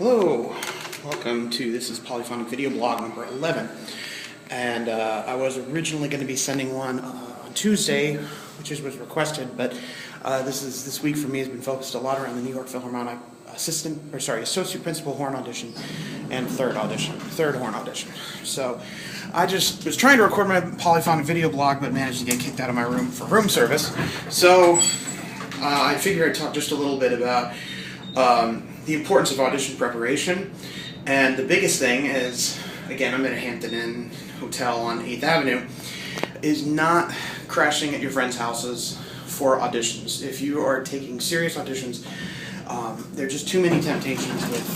Hello, welcome to this is Polyphonic video blog number 11, and I was originally going to be sending one on Tuesday, which was requested, but this week for me has been focused a lot around the New York Philharmonic associate principal horn audition and third horn audition. So I just was trying to record my Polyphonic video blog, but managed to get kicked out of my room for room service. So I figured I'd talk just a little bit about the importance of audition preparation, and the biggest thing is, again, I'm in a Hampton Inn hotel on 8th Avenue, is not crashing at your friends' houses for auditions. If you are taking serious auditions, there are just too many temptations with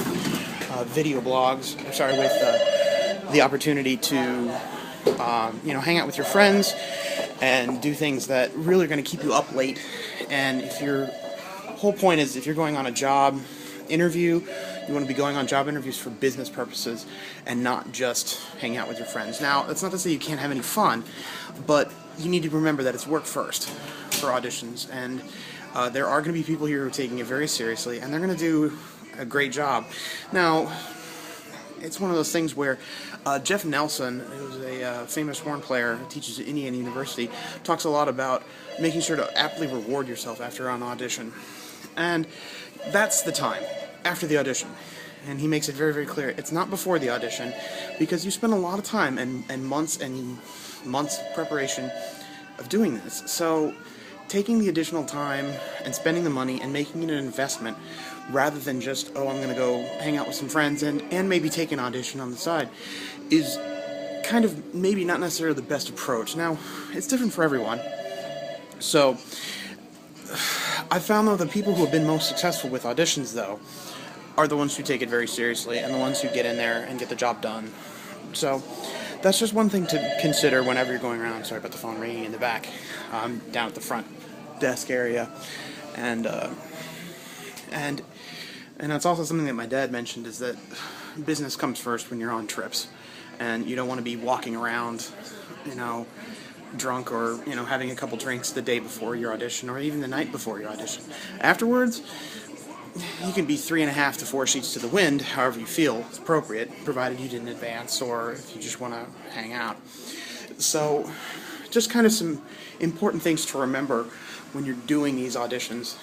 video blogs, with the opportunity to hang out with your friends and do things that really are going to keep you up late. And if your whole point is, if you're going on a job interview, you want to be going on job interviews for business purposes and not just hang out with your friends. Now, that's not to say you can't have any fun, but you need to remember that it's work first for auditions, and there are going to be people here who are taking it very seriously, and they're going to do a great job. Now, it's one of those things where Jeff Nelson, who's a famous horn player who teaches at Indiana University, talks a lot about making sure to aptly reward yourself after an audition. And that's the time, after the audition. And he makes it very, very clear. It's not before the audition, because you spend a lot of time and months of preparation of doing this. So taking the additional time and spending the money and making it an investment rather than just, oh, I'm going to go hang out with some friends and maybe take an audition on the side, is kind of maybe not necessarily the best approach. Now, it's different for everyone. So I found, though, the people who have been most successful with auditions, though, are the ones who take it very seriously and the ones who get in there and get the job done. So that's just one thing to consider whenever you're going around. Sorry about the phone ringing in the back. I'm down at the front desk area, and that's also something that my dad mentioned, is that business comes first when you're on trips, and you don't want to be walking around, drunk or having a couple drinks the day before your audition or even the night before your audition. Afterwards, you can be 3.5 to 4 sheets to the wind, however you feel is appropriate, provided you didn't advance or if you just want to hang out. So just kind of some important things to remember when you're doing these auditions,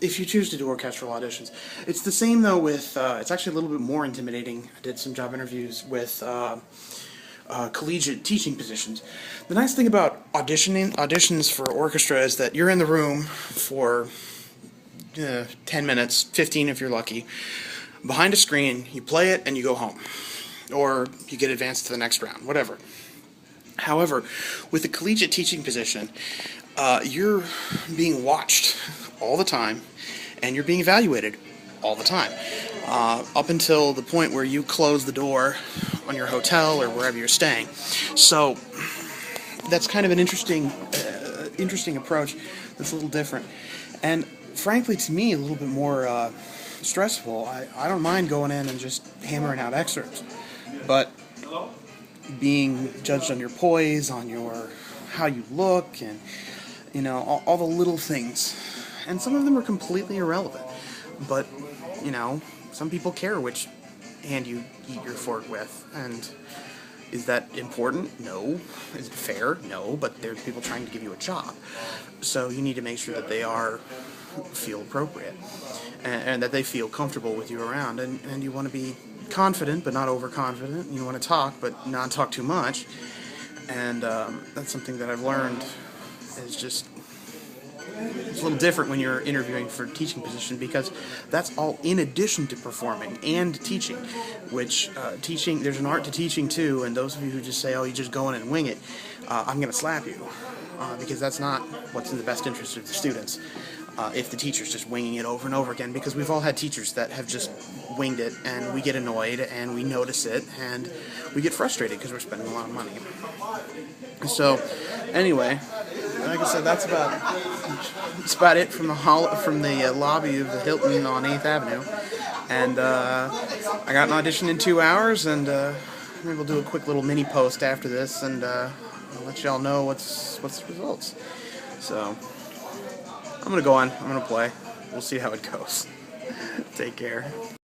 if you choose to do orchestral auditions. It's the same, though, with it's actually a little bit more intimidating. I did some job interviews with collegiate teaching positions. The nice thing about auditions for orchestra is that you're in the room for 10 minutes, 15 if you're lucky, behind a screen, you play it, and you go home. Or you get advanced to the next round, whatever. However, with a collegiate teaching position, you're being watched all the time, and you're being evaluated all the time, up until the point where you close the door on your hotel or wherever you're staying. So that's kind of an interesting approach that's a little different, and frankly, to me, a little bit more stressful. I don't mind going in and just hammering out excerpts, but being judged on your poise, on your how you look, and all the little things, and some of them are completely irrelevant, but some people care which hand you eat your fork with. And is that important? No. Is it fair? No. But there's people trying to give you a job, so you need to make sure that they feel appropriate and that they feel comfortable with you around. And you want to be confident but not overconfident. You want to talk but not talk too much. And that's something that I've learned is just, it's a little different when you're interviewing for a teaching position, because that's all in addition to performing and teaching, which teaching, there's an art to teaching too, and those of you who just say, oh, you just go in and wing it, I'm going to slap you, because that's not what's in the best interest of the students. If the teacher's just winging it over and over again, because we've all had teachers that have just winged it, and we get annoyed, and we notice it, and we get frustrated because we're spending a lot of money. So, anyway, like I said, that's about it from the lobby of the Hilton on 8th Avenue, and I got an audition in 2 hours, and maybe we'll do a quick little mini post after this, and I'll let y'all know what's the results. So I'm gonna go on. I'm gonna play. We'll see how it goes. Take care.